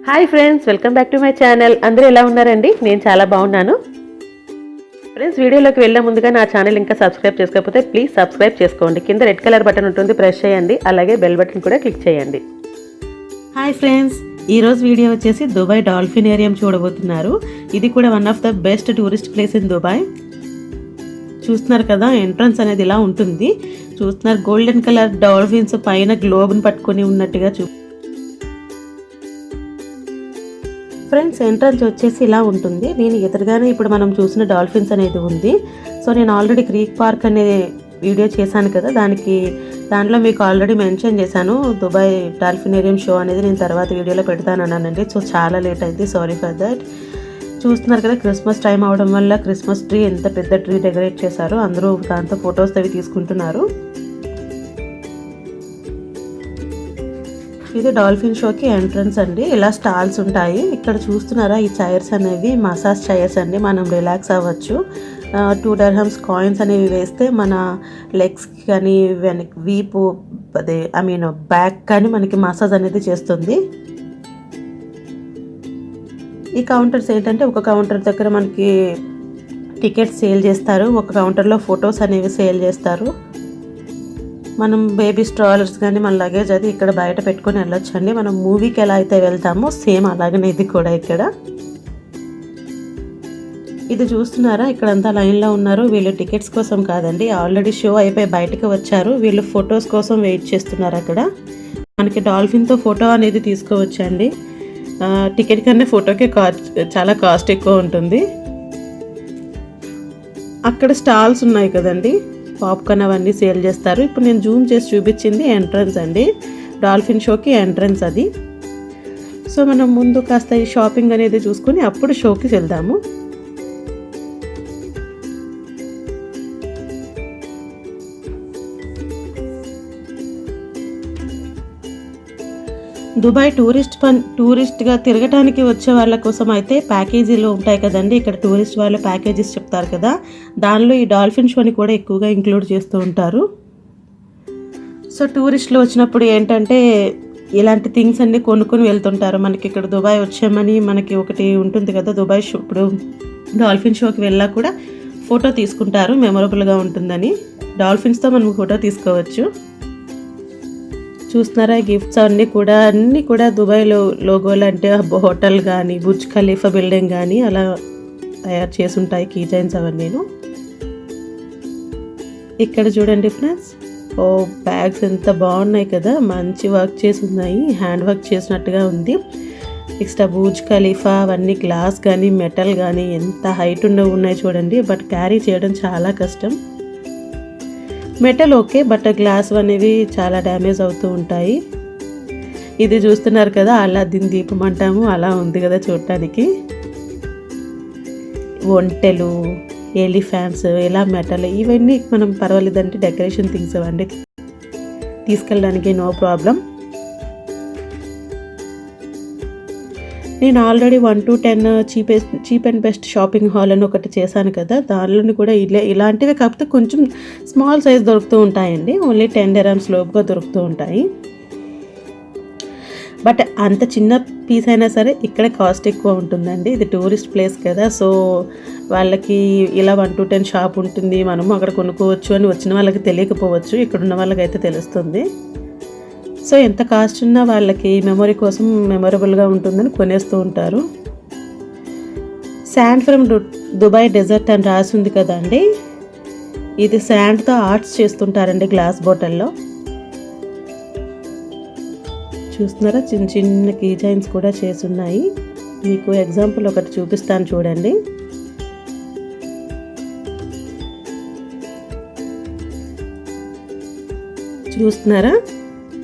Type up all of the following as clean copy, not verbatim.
Hi friends, welcome back to my channel. అందరూ ఎలా ఉన్నారండి? నేను చాలా బాగున్నాను. ఫ్రెండ్స్, వీడియోలోకి వెళ్ళే ముందుగా నా ఛానల్ ఇంకా సబ్స్క్రైబ్ చేసుకోకపోతే ప్లీజ్ సబ్స్క్రైబ్ చేసుకోండి. కింద రెడ్ కలర్ బటన్ ఉంటుంది, ప్రెస్ చేయండి. అలాగే బెల్ బటన్ కూడా క్లిక్ చేయండి. హాయ్ ఫ్రెండ్స్, ఈరోజు వీడియో వచ్చేసి దుబాయ్ డాల్ఫినేరియం చూడబోతున్నారు. ఇది కూడా one of the best tourist place in Dubai. చూస్తున్నారు కదా, ఎంట్రన్స్ అనేది ఇలా ఉంటుంది. చూస్తున్నారు, గోల్డెన్ కలర్ డాల్ఫిన్స్ పైన గ్లోబ్ని పట్టుకొని ఉన్నట్టుగా ఫ్రెండ్స్, ఎంట్రన్స్ వచ్చేసి ఇలా ఉంటుంది. నేను ఎదురుగానే ఇప్పుడు మనం చూసిన డాల్ఫిన్స్ అనేది ఉంది. సో నేను ఆల్రెడీ క్రీక్ పార్క్ అనే వీడియో చేశాను కదా, దాంట్లో మీకు ఆల్రెడీ మెన్షన్ చేశాను. దుబాయ్ డాల్ఫినేరియం షో అనేది నేను తర్వాత వీడియోలో పెడతాను అన్నానండి. సో చాలా లేట్ అయింది, సారీ ఫర్ దట్. చూస్తున్నారు కదా, క్రిస్మస్ టైం అవడం వల్ల క్రిస్మస్ ట్రీ ఎంత పెద్ద ట్రీ డెకరేట్ చేశారు. అందరూ దాంతో ఫొటోస్ అవి తీసుకుంటున్నారు. ఇది డాల్ఫిన్ షోకి ఎంట్రన్స్ అండి. ఇలా స్టాల్స్ ఉంటాయి. ఇక్కడ చూస్తున్నారా, ఈ చైర్స్ అనేవి మసాజ్ చైర్స్ అండి. మనం రిలాక్స్ అవ్వచ్చు. 2 dirhams కాయిన్స్ అనేవి వేస్తే మన లెగ్స్ కానీ వీపు బ్యాక్ కానీ మనకి మసాజ్ అనేది చేస్తుంది. ఈ కౌంటర్స్ ఏంటంటే, ఒక కౌంటర్ దగ్గర మనకి టికెట్స్ సేల్ చేస్తారు, ఒక కౌంటర్లో ఫొటోస్ అనేవి సేల్ చేస్తారు. మనం బేబీ స్ట్రాలర్స్ కానీ మన లగేజ్ అది ఇక్కడ బయట పెట్టుకొని వెళ్ళొచ్చండి. మనం మూవీకి ఎలా అయితే వెళ్తామో సేమ్ అలాగనే ఇది కూడా. ఇక్కడ ఇది చూస్తున్నారా, ఇక్కడంతా లైన్లో ఉన్నారు. వీళ్ళు టికెట్స్ కోసం కాదండి, ఆల్రెడీ షో అయిపోయి బయటకు వచ్చారు. వీళ్ళు ఫొటోస్ కోసం వెయిట్ చేస్తున్నారు. అక్కడ మనకి డాల్ఫిన్తో ఫోటో అనేది తీసుకోవచ్చండి. టికెట్ కన్నా ఫోటోకే చాలా కాస్ట్ ఎక్కువ ఉంటుంది. అక్కడ స్టాల్స్ ఉన్నాయి కదండి, పాప్కార్న్ అవన్నీ సేల్ చేస్తారు. ఇప్పుడు నేను జూమ్ చేసి చూపించింది ఎంట్రన్స్ అండి, డాల్ఫిన్ షోకి ఎంట్రన్స్ అది. సో మనం ముందు కాస్త ఈ షాపింగ్ అనేది చూసుకుని అప్పుడు షోకి వెళ్దాము. దుబాయ్ టూరిస్ట్గా తిరగటానికి వచ్చే వాళ్ళ కోసం అయితే ప్యాకేజీలు ఉంటాయి కదండి. ఇక్కడ టూరిస్ట్ వాళ్ళు ప్యాకేజెస్ చెప్తారు కదా, దానిలో ఈ డాల్ఫిన్ షోని కూడా ఎక్కువగా ఇంక్లూడ్ చేస్తూ ఉంటారు. సో టూరిస్టులు వచ్చినప్పుడు ఏంటంటే ఇలాంటి థింగ్స్ అన్నీ కొనుక్కొని వెళ్తుంటారు. మనకి ఇక్కడ దుబాయ్ వచ్చామని మనకి ఒకటి ఉంటుంది కదా, దుబాయ్ షో. ఇప్పుడు డాల్ఫిన్ షోకి వెళ్ళా కూడా ఫోటో తీసుకుంటారు, మెమొరబుల్గా ఉంటుందని. డాల్ఫిన్స్తో మనం ఫోటో తీసుకోవచ్చు. చూస్తున్నారా, గిఫ్ట్స్ అన్నీ కూడా దుబాయ్లో లోగోలు అంటే హోటల్ కానీ బుర్జ్ ఖలీఫా బిల్డింగ్ కానీ అలా తయారు చేసి ఉంటాయి కీ చైన్స్ అవన్నీను. ఇక్కడ చూడండి ఫ్రెండ్స్, బ్యాగ్స్ ఎంత బాగున్నాయి కదా, మంచి వర్క్ చేసి ఉన్నాయి, హ్యాండ్ వర్క్ చేసినట్టుగా ఉంది. నెక్స్ట్ బుర్జ్ ఖలీఫా అవన్నీ గ్లాస్ కానీ మెటల్ కానీ ఎంత హైట్ ఉన్నాయి చూడండి. బట్ క్యారీ చేయడం చాలా కష్టం. మెటల్ ఓకే, బట్ గ్లాస్ అనేవి చాలా డ్యామేజ్ అవుతూ ఉంటాయి. ఇది చూస్తున్నారు కదా, అల్లాద్దీన్ దీపం అంటాము, అలా ఉంది కదా చూడటానికి. ఒంటెలు, ఎలిఫాంట్స్, ఇలా మెటల్ ఇవన్నీ మనం పర్వాలేదంటే డెకరేషన్ థింగ్స్ అవండి, తీసుకెళ్ళడానికి నో ప్రాబ్లం. నేను already 1 to 10 cheap and best shopping hall అని ఒకటి చేశాను కదా, దానిలోని కూడా ఇలాంటివే కాకపోతే కొంచెం స్మాల్ సైజ్ దొరుకుతూ ఉంటాయండి. ఓన్లీ 10 dirhams లోపుగా దొరుకుతూ ఉంటాయి. బట్ అంత చిన్న పీస్ అయినా సరే ఇక్కడ కాస్ట్ ఎక్కువ ఉంటుందండి. ఇది టూరిస్ట్ ప్లేస్ కదా, సో వాళ్ళకి ఇలా 1 to 10 షాప్ ఉంటుంది, మనము అక్కడ కొనుక్కోవచ్చు అని వచ్చిన వాళ్ళకి తెలియకపోవచ్చు, ఇక్కడ ఉన్న వాళ్ళకి అయితే తెలుస్తుంది. సో ఎంత కాస్ట్ ఉన్నా వాళ్ళకి మెమొరీ కోసం మెమొరబుల్గా ఉంటుందని కొనేస్తూ ఉంటారు. శాండ్ ఫ్రమ్ దుబాయ్ డెజర్ట్ అని రాసి ఉంది కదండి, ఇది శాండ్తో ఆర్ట్స్ చేస్తుంటారండి గ్లాస్ బాటిల్లో. చూస్తున్నారా, చిన్న చిన్న కీ చైన్స్ కూడా చేసి ఉన్నాయి. మీకు ఎగ్జాంపుల్ ఒకటి చూపిస్తాను చూడండి. చూస్తున్నారా,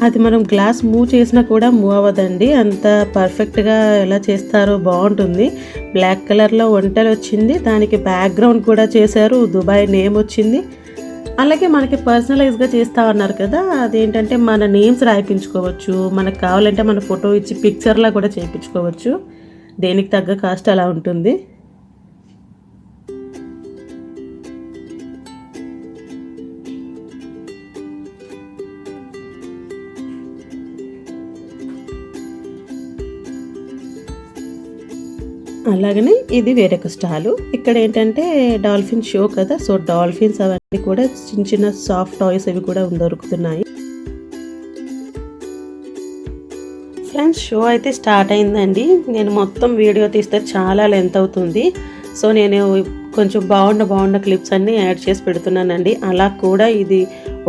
అది మనం గ్లాస్ మూవ్ చేసినా కూడా మూవ్ అవ్వదండి, అంత పర్ఫెక్ట్గా ఎలా చేస్తారో బాగుంటుంది. బ్లాక్ కలర్లో ఒంటెలు వచ్చింది, దానికి బ్యాక్గ్రౌండ్ కూడా చేశారు, దుబాయ్ నేమ్ వచ్చింది. అలాగే మనకి పర్సనలైజ్గా చేస్తా ఉన్నారు కదా, అదేంటంటే మన నేమ్స్ రాయించుకోవచ్చు, మనకు కావాలంటే మన ఫోటో ఇచ్చి పిక్చర్లా కూడా చేయించుకోవచ్చు. దేనికి తగ్గ కాస్ట్ అలా ఉంటుంది. అలాగనే ఇది వేరొక స్టాలు. ఇక్కడ ఏంటంటే డాల్ఫిన్ షో కదా, సో డాల్ఫిన్స్ అవన్నీ కూడా చిన్న చిన్న సాఫ్ట్ టాయ్స్ అవి కూడా దొరుకుతున్నాయి. ఫ్రెండ్స్, షో అయితే స్టార్ట్ అయిందండి. నేను మొత్తం వీడియో తీస్తే చాలా లెంత్ అవుతుంది. సో నేను కొంచెం బాగున్న క్లిప్స్ అన్నీ యాడ్ చేసి పెడుతున్నానండి. అలా కూడా ఇది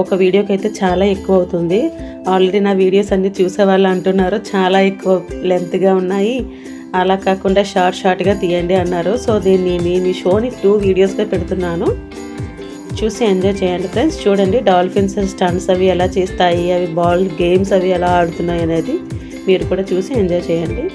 ఒక వీడియోకి అయితే చాలా ఎక్కువ అవుతుంది. ఆల్రెడీ నా వీడియోస్ అన్నీ చూసే వాళ్ళు అంటున్నారు చాలా ఎక్కువ లెంత్గా ఉన్నాయి, అలా కాకుండా షార్ట్గా తీయండి అన్నారు. సో నేను ఈ షోని 2 వీడియోస్గా పెడుతున్నాను, చూసి ఎంజాయ్ చేయండి ఫ్రెండ్స్. చూడండి డాల్ఫిన్స్ స్టంట్స్ అవి ఎలా చేస్తాయి, అవి బాల్ గేమ్స్ అవి ఎలా ఆడుతున్నాయి అనేది మీరు కూడా చూసి ఎంజాయ్ చేయండి.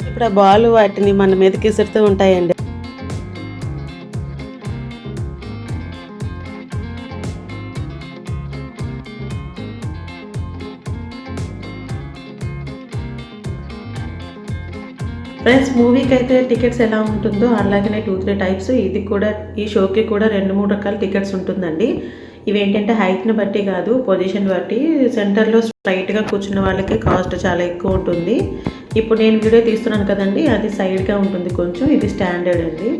ఇప్పుడు ఆ బాల్ వాటిని మన మీదకి విసురుతూ ఉంటాయండి. ఫ్రెండ్స్ మూవీకి అయితే టికెట్స్ ఎలా ఉంటుందో అలాగనే 2-3 టైప్స్ ఇది కూడా, ఈ షోకి కూడా 2-3 రకాల టికెట్స్ ఉంటుందండి. ఇవేంటంటే హైట్ని బట్టి కాదు, పొజిషన్ బట్టి. సెంటర్లో స్ట్రైట్గా కూర్చున్న వాళ్ళకి కాస్ట్ చాలా ఎక్కువ ఉంటుంది. ఇప్పుడు నేను వీడియో తీస్తున్నాను కదండి, అది సైడ్గా ఉంటుంది కొంచెం. ఇది స్టాండర్డ్ అండి.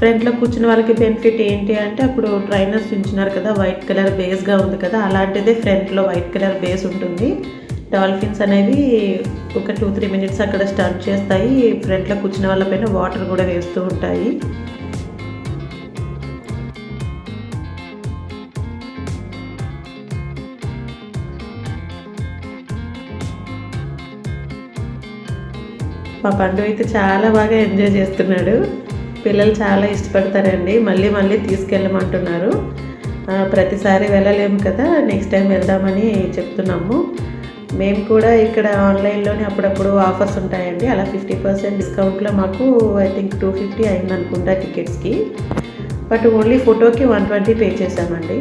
ఫ్రంట్లో కూర్చున్న వాళ్ళకి బెనిఫిట్ ఏంటి అంటే, అప్పుడు ట్రైనర్స్ ఉంచున్నారు కదా, వైట్ కలర్ బేస్గా ఉంది కదా, అలాంటిదే ఫ్రంట్లో వైట్ కలర్ బేస్ ఉంటుంది. డాల్ఫిన్స్ అనేవి ఒక 2-3 మినిట్స్ అక్కడ స్టన్ చేస్తాయి. ఫ్రంట్లో కూర్చున్న వాళ్ళపైన వాటర్ కూడా వేస్తూ ఉంటాయి. మా పండు అయితే చాలా బాగా ఎంజాయ్ చేస్తున్నాడు. పిల్లలు చాలా ఇష్టపడతారండి, మళ్ళీ మళ్ళీ తీసుకెళ్ళమంటున్నారు. ప్రతిసారి వెళ్ళలేము కదా, నెక్స్ట్ టైం వెళ్దామని చెప్తున్నాము. మేము కూడా ఇక్కడ ఆన్లైన్లోనే అప్పుడప్పుడు ఆఫర్స్ ఉంటాయండి. అలా 50% డిస్కౌంట్లో మాకు ఐ థింక్ 250 అయింది అనుకుంటా టికెట్స్కి. బట్ ఓన్లీ ఫోటోకి 120 పే చేసామండి.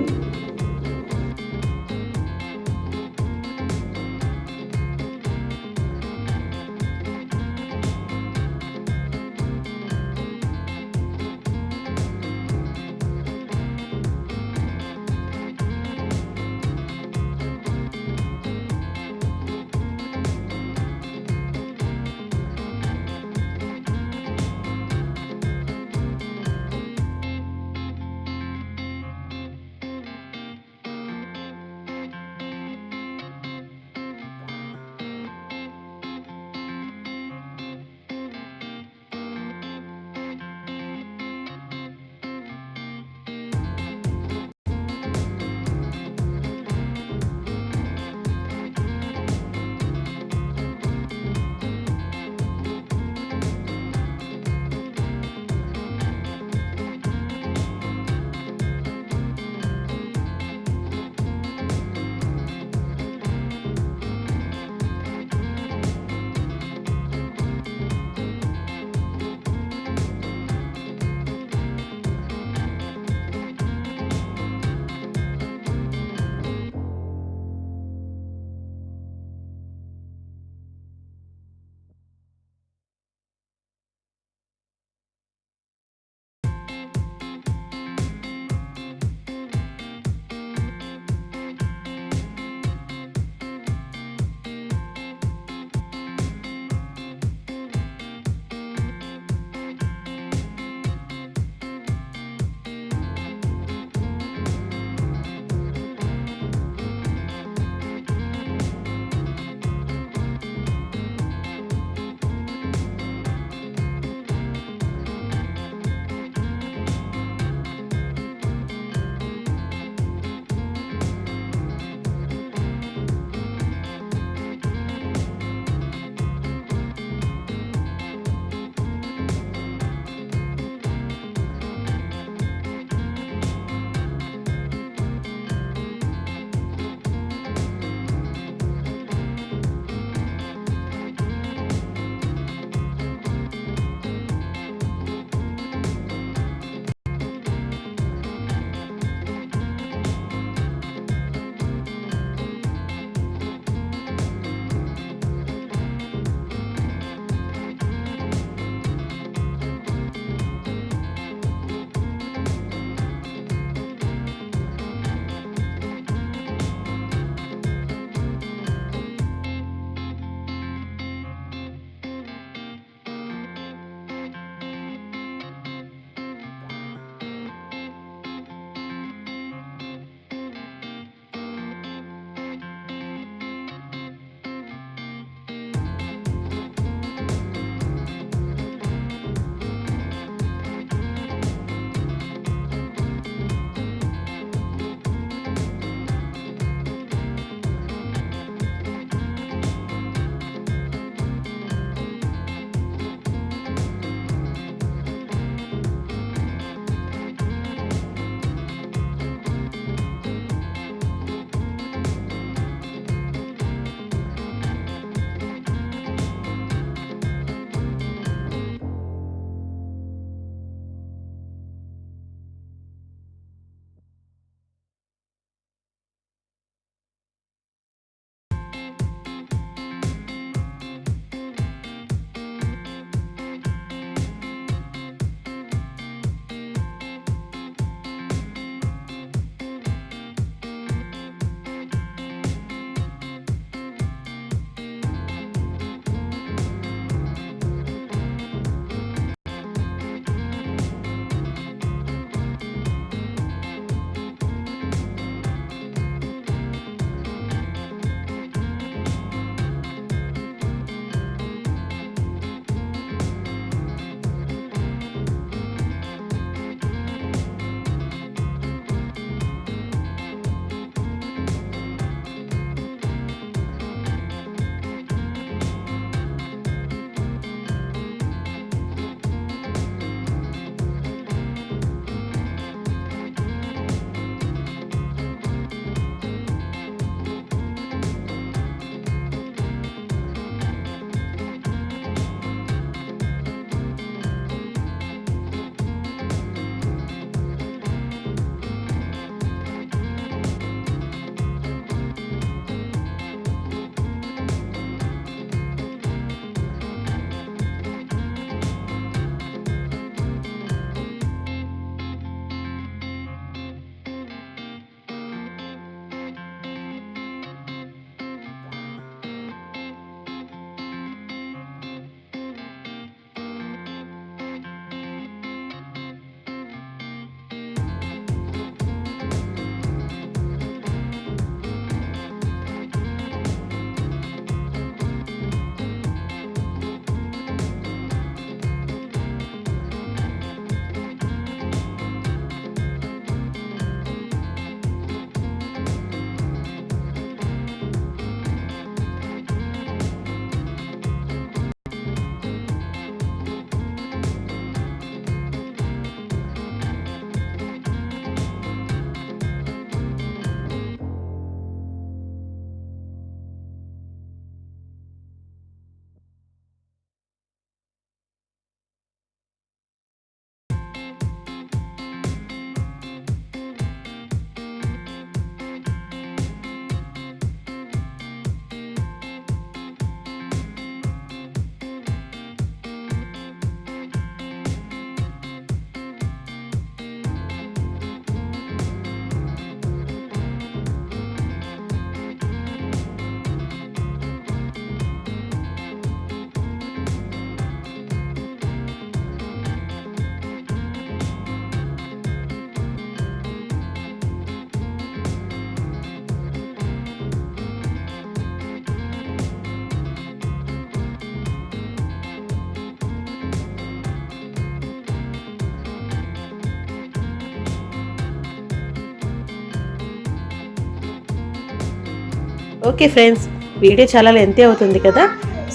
ఓకే ఫ్రెండ్స్, వీడియో చాలా లెంతీ అవుతుంది కదా.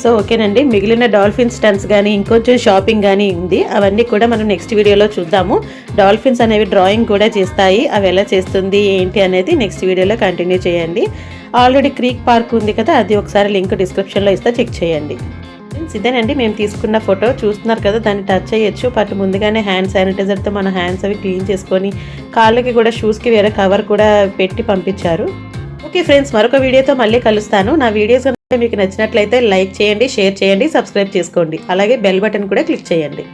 సో ఓకేనండి, మిగిలిన డాల్ఫిన్ స్టన్స్ కానీ ఇంకొంచెం షాపింగ్ కానీ ఉంది, అవన్నీ కూడా మనం నెక్స్ట్ వీడియోలో చూద్దాము. డాల్ఫిన్స్ అనేవి డ్రాయింగ్ కూడా చేస్తాయి, అవి ఎలా చేస్తుంది ఏంటి అనేది నెక్స్ట్ వీడియోలో కంటిన్యూ చేయండి. ఆల్రెడీ క్రీక్ పార్క్ ఉంది కదా, అది ఒకసారి లింక్ డిస్క్రిప్షన్లో ఇస్తా, చెక్ చేయండి. ఇదేనండి మేము తీసుకున్న ఫోటో, చూస్తున్నారు కదా, దాన్ని టచ్ చేయొచ్చు. బట్ ముందుగానే హ్యాండ్ శానిటైజర్తో మన హ్యాండ్స్ అవి క్లీన్ చేసుకొని కాళ్ళకి కూడా షూస్కి వేరే కవర్ కూడా పెట్టి పంపించారు. ఓకే ఫ్రెండ్స్, మరొక వీడియోతో మళ్ళీ కలుస్తాను. నా వీడియోస్ కనుక మీకు నచ్చినట్లయితే లైక్ చేయండి, షేర్ చేయండి, సబ్స్క్రైబ్ చేసుకోండి. అలాగే బెల్ బటన్ కూడా క్లిక్ చేయండి.